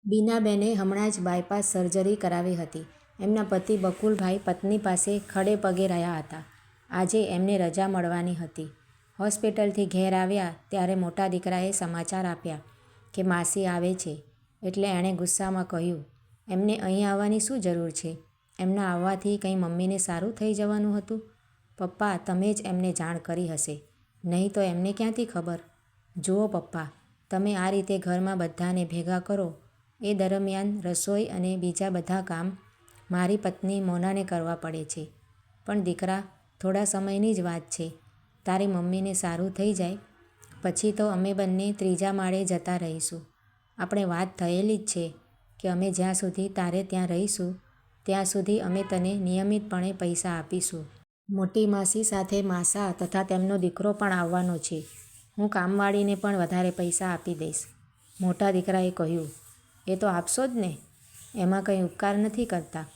બીનાબેને હમણાં જ bypass surgery કરાવી હતી. એમના પતિ બકુલભાઈ પત્ની પાસે ખડે પગે રહ્યા હતા. આજે એમને રજા મળવાની હતી. હોસ્પિટલથી ઘેર આવ્યા ત્યારે મોટા દીકરાએ સમાચાર આપ્યા કે માસી આવે છે. એટલે એણે ગુસ્સામાં કહ્યું, એમને અહીં આવવાની શું જરૂર છે? એમના આવવાથી કંઈ મમ્મીને સારું થઈ જવાનું હતું? પપ્પા, તમે જ એમને જાણ કરી હશે, નહીં તો એમને ક્યાંથી ખબર? જુઓ પપ્પા, તમે આ રીતે ઘરમાં બધાને ભેગા કરો એ દરમિયાન રસોઈ અને બીજા બધા કામ મારી પત્ની મોનાને કરવા પડે છે. પણ દીકરા, થોડા સમયની જ વાત છે. તારી મમ્મીને સારું થઈ જાય પછી તો અમે બંને ત્રીજા માળે જતા રહીશું. આપણે વાત થયેલી જ છે કે અમે જ્યાં સુધી તારે ત્યાં રહીશું ત્યાં સુધી અમે તને નિયમિતપણે પૈસા આપીશું. મોટી માસી સાથે માસા તથા તેમનો દીકરો પણ આવવાનો છે. હું કામવાળીને પણ વધારે પૈસા આપી દઈશ. મોટા દીકરાએ કહ્યું, એ તો આપશો જ ને, એમાં કંઈ ઉપકાર નથી કરતા.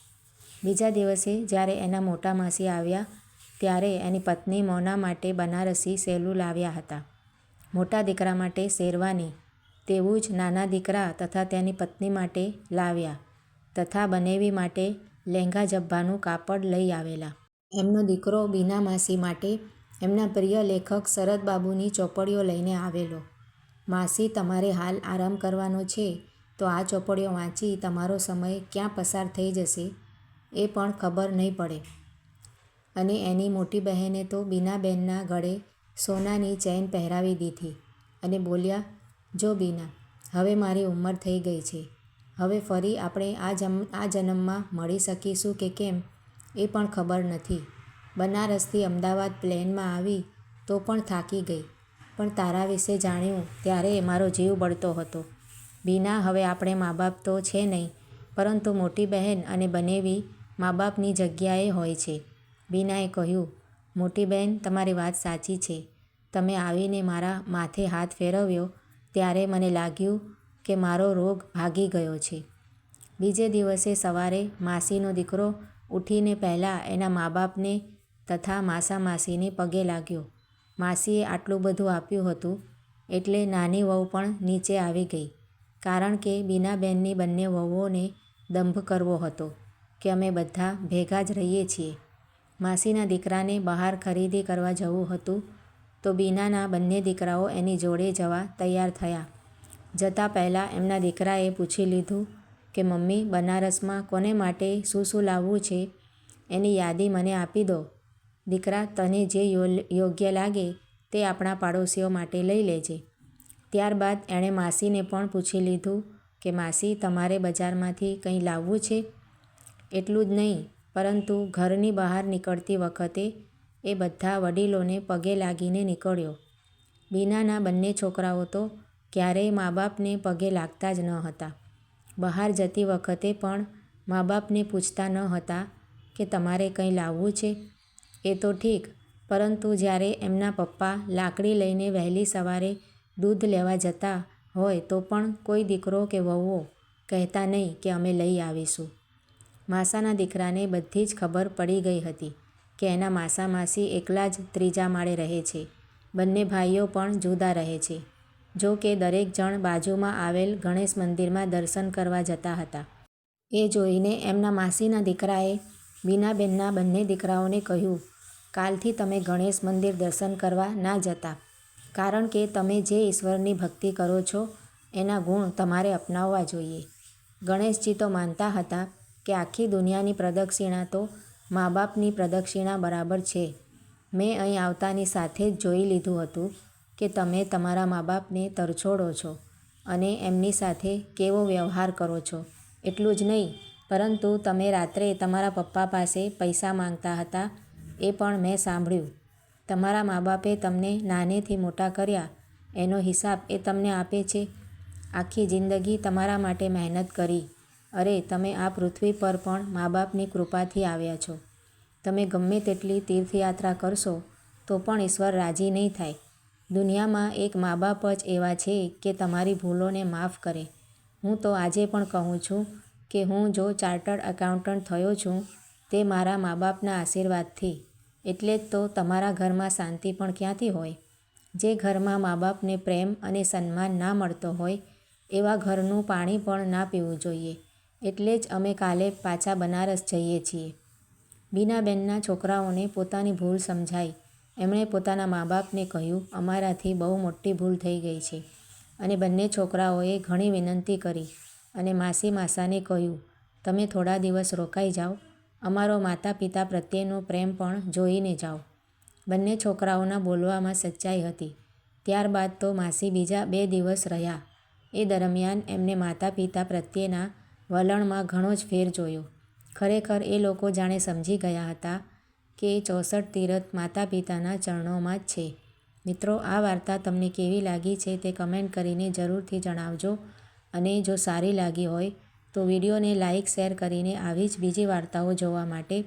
બીજા દિવસે જ્યારે એના મોટા માસી આવ્યા ત્યારે એની પત્ની મોના માટે બનારસી સેલું લાવ્યા હતા. મોટા દીકરા માટે શેરવાની, તેવું જ નાના દીકરા તથા તેની પત્ની માટે લાવ્યા તથા બનેવી માટે લહેંગા જબ્બાનું કાપડ લઈ આવેલા. એમનો દીકરો બીના માસી માટે એમના પ્રિય લેખક શરદબાબુની ચોપડીઓ લઈને આવેલો. માસી, તમારે હાલ આરામ કરવાનો છે તો આ ચોપડીઓ વાંચી તમારો સમય ક્યાં પસાર થઈ જશે એ પણ ખબર નહીં પડે. અને એની મોટી બહેને તો બીનાબેનના ગળે સોનાની ચેન પહેરાવી દીધી અને બોલ્યા, જો બીના, હવે મારી ઉંમર થઈ ગઈ છે. હવે ફરી આપણે આ જન્મમાં મળી શકીશું કે કેમ એ પણ ખબર નથી. બનારસથી અમદાવાદ પ્લેનમાં આવી તો પણ થાકી ગઈ, પણ તારા વિશે જાણ્યું ત્યારે મારો જીવ બળતો હતો. બીના, હવે આપણે મા બાપ તો છે નહીં, પરંતુ મોટી બહેન અને બનેવી મા બાપની જગ્યાએ હોય છે. બીનાએ કહ્યું, મોટી બહેન, તમારી વાત સાચી છે. તમે આવીને મારા માથે હાથ ફેરવ્યો ત્યારે મને લાગ્યું કે મારો રોગ ભાગી ગયો છે. બીજે દિવસે સવારે માસીનો દીકરો ઉઠીને પહેલાં એના મા બાપને તથા માસા માસીને પગે લાગ્યો. માસીએ આટલું બધું આપ્યું હતું એટલે નાની વહુ પણ નીચે આવી ગઈ, કારણ કે બીનાબેનની બંને વહુઓને દંભ કરવો હતો કે અમે બધા ભેગા જ રહીએ છીએ. માસીના દીકરાને બહાર ખરીદી કરવા જવું હતું તો બીનાના બંને દીકરાઓ એની જોડે જવા તૈયાર થયા. જતાં પહેલાં એમના દીકરાએ પૂછી લીધું કે મમ્મી, બનારસમાં કોને માટે શું શું લાવવું છે એની યાદી મને આપી દો. દીકરા, તને જે યોગ્ય લાગે તે આપણા પાડોશીઓ માટે લઈ લેજે. ત્યારબાદ એણે માસીને પણ પૂછી લીધું કે માસી, તમારે બજારમાંથી કંઈ લાવવું છે? એટલું જ નહીં, પરંતુ ઘરની બહાર નીકળતી વખતે એ બધા વડીલોને પગે લાગીને નીકળ્યો. બીનાના બંને છોકરાઓ તો ક્યારેય મા બાપને પગે લાગતા જ ન હતા. બહાર જતી વખતે પણ મા બાપને પૂછતા ન હતા કે તમારે કંઈ લાવવું છે? એ તો ઠીક, પરંતુ જ્યારે એમના પપ્પા લાકડી લઈને વહેલી સવારે દૂધ લેવા જતા હોય તો પણ કોઈ દીકરો કે વહુઓ કહેતા નહીં કે અમે લઈ આવીશું. માસાના દીકરાને બધી જ ખબર પડી ગઈ હતી કે એના માસા માસી એકલા જ ત્રીજા માળે રહે છે. બંને ભાઈઓ પણ જુદા રહે છે. જો કે દરેક જણ બાજુમાં આવેલ ગણેશ મંદિરમાં દર્શન કરવા જતા હતા. એ જોઈને એમના માસીના દીકરાએ બીનાબેનના બંને દીકરાઓને કહ્યું, કાલથી તમે ગણેશ મંદિર દર્શન કરવા ના જતા, કારણ કે તમે જે ઈશ્વરની ભક્તિ કરો છો એના ગુણ તમારે અપનાવવા જોઈએ. ગણેશજી તો માનતા હતા કે આખી દુનિયાની પ્રદક્ષિણા તો મા બાપની પ્રદક્ષિણા બરાબર છે. મેં અહીં આવતાની સાથે જ જોઈ લીધું હતું કે તમે તમારા મા બાપને તરછોડો છો અને એમની સાથે કેવો વ્યવહાર કરો છો. એટલું જ નહીં, પરંતુ તમે રાત્રે તમારા પપ્પા પાસે પૈસા માંગતા હતા એ પણ મેં સાંભળ્યું. તમારા મા બાપે તમને નાનેથી મોટા કર્યા એનો હિસાબ એ તમને આપે છે. આખી જિંદગી તમારા માટે મહેનત કરી. અરે, તમે આ પૃથ્વી પર પણ મા બાપની કૃપાથી આવ્યા છો. તમે ગમે તેટલી તીર્થયાત્રા કરશો તો પણ ઈશ્વર રાજી નહીં થાય. દુનિયામાં એક મા બાપ જ એવા છે કે તમારી ભૂલોને માફ કરે. હું તો આજે પણ કહું છું કે હું જો ચાર્ટર્ડ એકાઉન્ટન્ટ થયો છું તે મારા મા બાપના આશીર્વાદથી. એટલે જ તો તમારા ઘરમાં શાંતિ પણ ક્યાંથી હોય? જે ઘરમાં મા બાપને પ્રેમ અને સન્માન ના મળતો હોય એવા ઘરનું પાણી પણ ના પીવું જોઈએ. એટલે જ અમે કાલે પાછા બનારસ જઈએ છીએ. બીનાબેનના છોકરાઓને પોતાની ભૂલ સમજાઈ. એમણે પોતાના મા બાપને કહ્યું, અમારાથી બહુ મોટી ભૂલ થઈ ગઈ છે. અને બંને છોકરાઓએ ઘણી વિનંતી કરી અને માસી માસાને કહ્યું, તમે થોડા દિવસ રોકાઈ જાઓ. અમારો માતા પિતા પ્રત્યેનો પ્રેમ પણ જોઈને જાઓ. બંને છોકરાઓના બોલવામાં સચ્ચાઈ હતી. ત્યારબાદ તો માસી બીજા 2 દિવસ રહ્યા. એ દરમિયાન એમને માતા પિતા પ્રત્યેના વલણમાં ઘણો જ ફેર જોયો. ખરેખર એ લોકો જાણે સમજી ગયા હતા કે 64 તીરથ માતા પિતાના ચરણોમાં જ છે. મિત્રો, આ વાર્તા તમને કેવી લાગી છે તે કમેન્ટ કરીને જરૂરથી જણાવજો. અને જો સારી લાગી હોય તો વિડીયોને લાઇક શેર કરીને આવી જ બીજી વાર્તાઓ જોવા માટે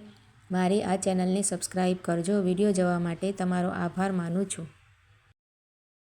મારી આ ચેનલને સબસ્ક્રાઈબ કરજો. વિડીયો જોવા માટે તમારો આભાર માનું છું.